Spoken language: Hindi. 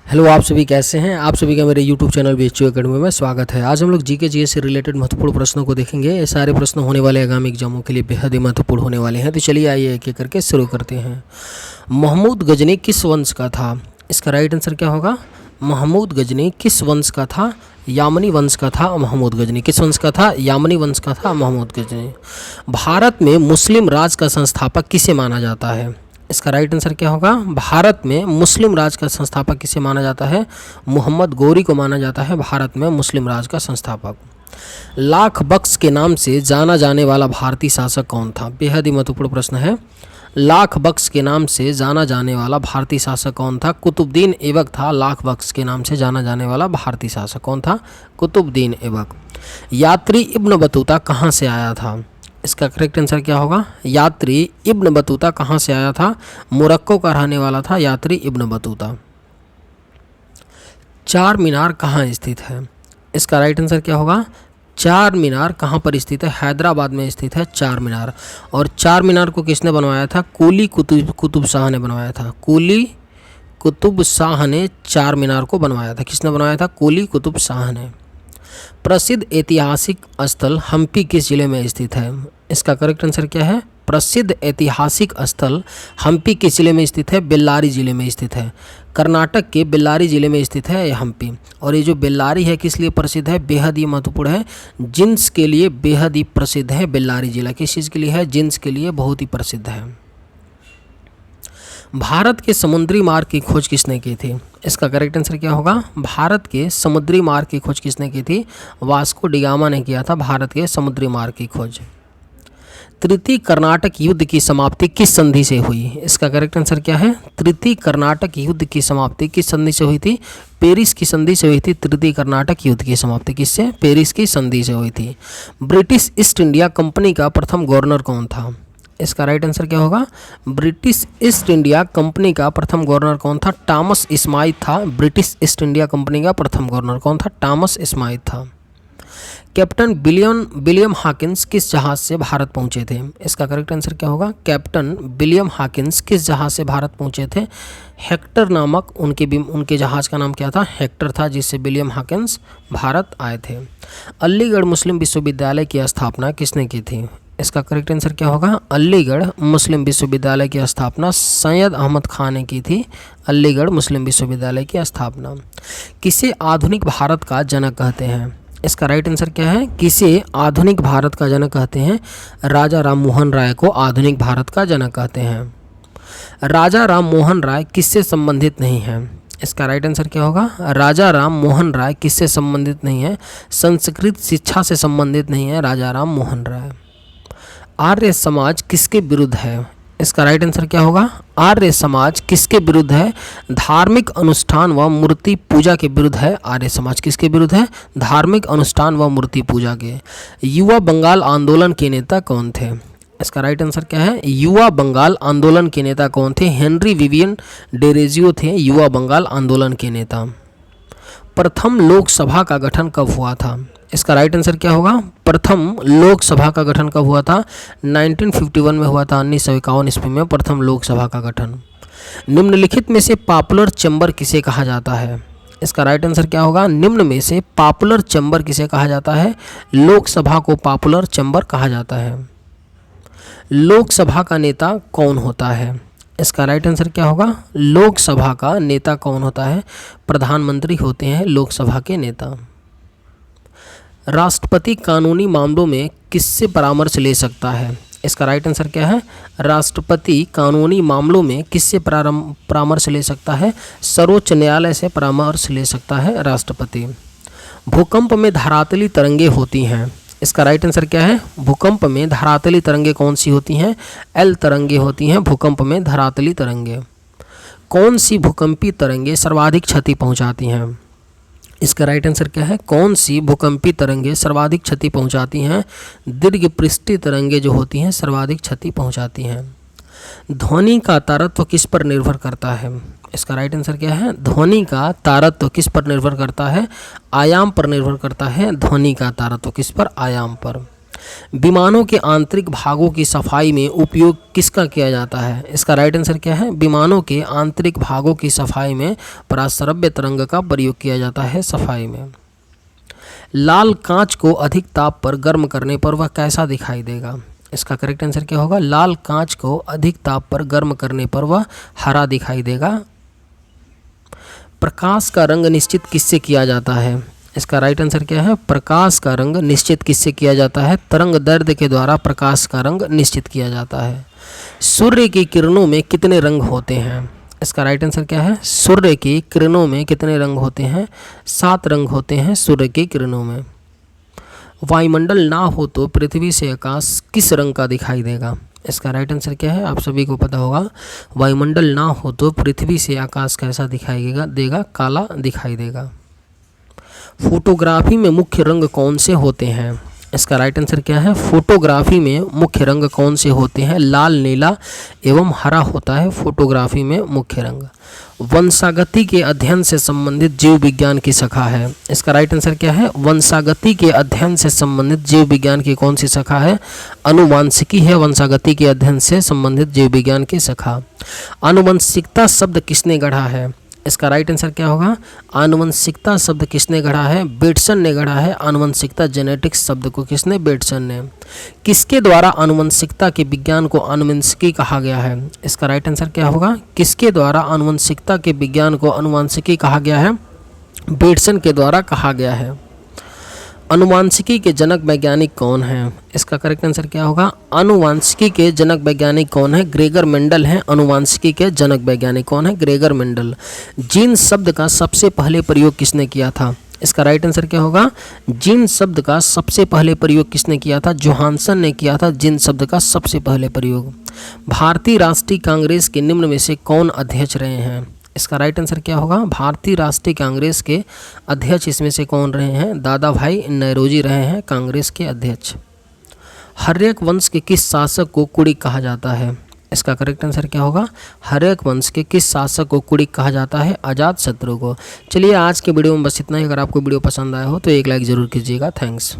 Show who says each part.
Speaker 1: हेलो, आप सभी कैसे हैं। आप सभी का मेरे यूट्यूब चैनल बीएचयू एकेडमी में स्वागत है। आज हम लोग जीके जीएस से रिलेटेड महत्वपूर्ण प्रश्नों को देखेंगे। ये सारे प्रश्न होने वाले आगामी एग्जामों के लिए बेहद ही महत्वपूर्ण होने वाले हैं। तो चलिए आइए एक एक करके शुरू करते हैं। महमूद गजनी किस वंश का था? इसका राइट आंसर क्या होगा? महमूद गजनी किस वंश का था? यामनी वंश का था महमूद गजनी। किस वंश का था? यामनी वंश का था महमूद गजनी। भारत में मुस्लिम राज का संस्थापक किसे माना जाता है? इसका राइट आंसर क्या होगा? भारत में मुस्लिम राज का संस्थापक किसे माना जाता है? मोहम्मद गौरी को माना जाता है भारत में मुस्लिम राज का संस्थापक। लाख बख्श के नाम से जाना जाने वाला भारतीय शासक कौन था? बेहद ही महत्वपूर्ण प्रश्न है। लाख बख्श के नाम से जाना जाने वाला भारतीय शासक कौन था? कुतुबुद्दीन ऐबक था। लाख बख्श के नाम से जाना जाने वाला भारतीय शासक कौन था? कुतुबुद्दीन ऐबक। यात्री इब्न बतूता कहाँ से आया था? इसका करेक्ट आंसर क्या होगा? यात्री इब्न बतूता कहाँ से आया था? मोरक्को का रहने वाला था यात्री इब्न बतूता। चार मीनार कहाँ स्थित है? इसका राइट आंसर क्या होगा? चार मीनार कहाँ पर स्थित है? हैदराबाद में स्थित है चार मीनार। और चार मीनार को किसने बनवाया था? कुली कुतुब शाह ने बनवाया था। कुली कुतुब शाह ने चार मीनार को बनवाया था। किसने बनवाया था? कुली कुतुब शाह ने। प्रसिद्ध ऐतिहासिक स्थल हम्पी किस जिले में स्थित है? इसका करेक्ट आंसर क्या है? प्रसिद्ध ऐतिहासिक स्थल हम्पी किस जिले में स्थित है? बेल्लारी जिले में स्थित है। कर्नाटक के बेल्लारी जिले में स्थित है यह हम्पी। और ये जो बेल्लारी है किस लिए प्रसिद्ध है? बेहद ही महत्वपूर्ण है। जींस के लिए बेहद ही प्रसिद्ध है बेल्लारी जिला। किस चीज़ के लिए है? जींस के लिए बहुत ही प्रसिद्ध है। भारत के समुद्री मार्ग की खोज किसने की थी? इसका करेक्ट आंसर क्या होगा? भारत के समुद्री मार्ग की खोज किसने की थी? वास्को डिगामा ने किया था भारत के समुद्री मार्ग की खोज। तृतीय कर्नाटक युद्ध की समाप्ति किस संधि से हुई? इसका करेक्ट आंसर क्या है? तृतीय कर्नाटक युद्ध की समाप्ति किस संधि से हुई थी? पेरिस की संधि से हुई थी। तृतीय कर्नाटक युद्ध की समाप्ति किससे? पेरिस की संधि से हुई थी। ब्रिटिश ईस्ट इंडिया कंपनी का प्रथम गवर्नर कौन था? इसका राइट आंसर क्या होगा? ब्रिटिश ईस्ट इंडिया कंपनी का प्रथम गवर्नर कौन था? टॉमस स्माइथ था। ब्रिटिश ईस्ट इंडिया कंपनी का प्रथम गवर्नर कौन था? टॉमस स्माइथ था। कैप्टन विलियम हॉकिंस किस जहाज से भारत पहुंचे थे? इसका करेक्ट आंसर क्या होगा? कैप्टन विलियम हॉकिंस किस जहाज से भारत पहुंचे थे? हेक्टर नामक उनके जहाज का नाम क्या था? हेक्टर था, जिससे विलियम हॉकिंस भारत आए थे। अलीगढ़ मुस्लिम विश्वविद्यालय की स्थापना किसने की थी? इसका करेक्ट आंसर क्या होगा? अलीगढ़ मुस्लिम विश्वविद्यालय की स्थापना सैयद अहमद खान ने की थी। अलीगढ़ मुस्लिम विश्वविद्यालय की स्थापना। किसे आधुनिक भारत का जनक कहते हैं? इसका राइट आंसर क्या है? किसे आधुनिक भारत का जनक कहते हैं? राजा राम मोहन राय को आधुनिक भारत का जनक कहते हैं। राजा राम मोहन राय किससे संबंधित नहीं है? इसका राइट आंसर क्या होगा? राजा राम मोहन राय किससे संबंधित नहीं है? संस्कृत शिक्षा से संबंधित नहीं है राजा राम मोहन राय। आर्य समाज किसके विरुद्ध है? इसका राइट आंसर क्या होगा? आर्य समाज किसके विरुद्ध है? धार्मिक अनुष्ठान व मूर्ति पूजा के विरुद्ध है। आर्य समाज किसके विरुद्ध है? धार्मिक अनुष्ठान व मूर्ति पूजा के। युवा बंगाल आंदोलन के नेता कौन थे? इसका राइट आंसर क्या है? युवा बंगाल आंदोलन के नेता कौन थे? हेनरी विवियन डेरोजियो थे युवा बंगाल आंदोलन के नेता। प्रथम लोकसभा का गठन कब हुआ था? इसका राइट आंसर क्या होगा? प्रथम लोकसभा का गठन कब हुआ था? 1951 में हुआ था। 1951 ईस्वी में प्रथम लोकसभा का गठन। निम्नलिखित में से पॉपुलर चैम्बर किसे कहा जाता है? इसका राइट आंसर क्या होगा? निम्न में से पॉपुलर चैम्बर किसे कहा जाता है? लोकसभा को पॉपुलर चैम्बर कहा जाता है। लोकसभा का नेता कौन होता है? इसका राइट आंसर क्या होगा? लोकसभा का नेता कौन होता है? प्रधानमंत्री होते हैं लोकसभा के नेता। राष्ट्रपति कानूनी मामलों में किससे परामर्श ले सकता है? इसका राइट आंसर क्या है? राष्ट्रपति कानूनी मामलों में किससे परामर्श ले सकता है? सर्वोच्च न्यायालय से परामर्श ले सकता है राष्ट्रपति। भूकंप में धरातली तरंगे होती हैं। इसका राइट आंसर क्या है? भूकंप में धरातली तरंगे कौन सी होती हैं? एल तरंगे होती हैं भूकंप में धरातली तरंगे। कौन सी भूकंपी तरंगे सर्वाधिक क्षति पहुंचाती हैं? इसका राइट आंसर क्या है? कौन सी भूकंपी तरंगे सर्वाधिक क्षति पहुंचाती हैं? दीर्घ पृष्ठीय तरंगे जो होती हैं सर्वाधिक क्षति पहुंचाती हैं। ध्वनि का तारत्व किस पर निर्भर करता है? इसका राइट आंसर क्या है? ध्वनि का तारत्व किस पर निर्भर करता है? आयाम पर निर्भर करता है। ध्वनि का तारत्व किस पर? आयाम पर। विमानों के आंतरिक भागों की सफाई में उपयोग किसका किया जाता है? इसका राइट आंसर क्या है? विमानों के आंतरिक भागों की सफाई में पराश्रव्य तरंग का प्रयोग किया जाता है सफाई में। लाल कांच को अधिक ताप पर गर्म करने पर वह कैसा दिखाई देगा? इसका करेक्ट आंसर क्या होगा? लाल कांच को अधिक ताप पर गर्म करने पर वह हरा दिखाई देगा। प्रकाश का रंग निश्चित किससे किया जाता है? इसका राइट आंसर क्या है? प्रकाश का रंग निश्चित किससे किया जाता है? तरंग दैर्ध्य के द्वारा प्रकाश का रंग निश्चित किया जाता है। सूर्य की किरणों में कितने रंग होते हैं? इसका राइट आंसर क्या है? सूर्य की किरणों में कितने रंग होते हैं? 7 रंग होते हैं सूर्य की किरणों में। वायुमंडल ना हो तो पृथ्वी से आकाश किस रंग का दिखाई देगा? इसका राइट आंसर क्या है? आप सभी को पता होगा, वायुमंडल ना हो तो पृथ्वी से आकाश कैसा दिखाई देगा? काला दिखाई देगा। फोटोग्राफी में मुख्य रंग कौन से होते हैं? इसका राइट आंसर क्या है? फोटोग्राफी में मुख्य रंग कौन से होते हैं? लाल, नीला एवं हरा होता है फोटोग्राफी में मुख्य रंग। वंशागति के अध्ययन से संबंधित जीव विज्ञान की शाखा है। इसका राइट आंसर क्या है? वंशागति के अध्ययन से संबंधित जीव विज्ञान की कौन सी शाखा है? आनुवांशिकी है वंशागति के अध्ययन से संबंधित जीव विज्ञान की शाखा। आनुवंशिकता शब्द किसने गढ़ा है? इसका राइट आंसर क्या होगा? आनुवंशिकता शब्द किसने गढ़ा है? बेटसन ने गढ़ा है आनुवंशिकता। जेनेटिक्स शब्द को किसने? बेटसन ने। किसके द्वारा आनुवंशिकता के विज्ञान को आनुवंशिकी कहा गया है? इसका राइट आंसर क्या होगा? किसके द्वारा आनुवंशिकता के विज्ञान को आनुवंशिकी कहा गया है? बेटसन के द्वारा कहा गया है। आनुवांशिकी के जनक वैज्ञानिक कौन हैं? इसका करेक्ट आंसर क्या होगा? आनुवांशिकी के जनक वैज्ञानिक कौन है? ग्रेगर मेंडल हैं। आनुवांशिकी के जनक वैज्ञानिक कौन है? Gregor Mendel. जीन शब्द का सबसे पहले प्रयोग किसने किया था? इसका राइट आंसर क्या होगा? जीन शब्द का सबसे पहले प्रयोग किसने किया था? जोहानसन ने किया था जीन शब्द का सबसे पहले प्रयोग। भारतीय राष्ट्रीय कांग्रेस के निम्न में से कौन अध्यक्ष रहे हैं? इसका राइट आंसर क्या होगा? भारतीय राष्ट्रीय कांग्रेस के अध्यक्ष इसमें से कौन रहे हैं? दादा भाई नौरोजी रहे हैं कांग्रेस के अध्यक्ष। हर्यक वंश के किस शासक को कुड़ी कहा जाता है? इसका करेक्ट आंसर क्या होगा? हर्यक वंश के किस शासक को कुड़ी कहा जाता है? अजातशत्रु को। चलिए आज के वीडियो में बस इतना ही। अगर आपको वीडियो पसंद आया हो तो एक लाइक ज़रूर कीजिएगा। थैंक्स।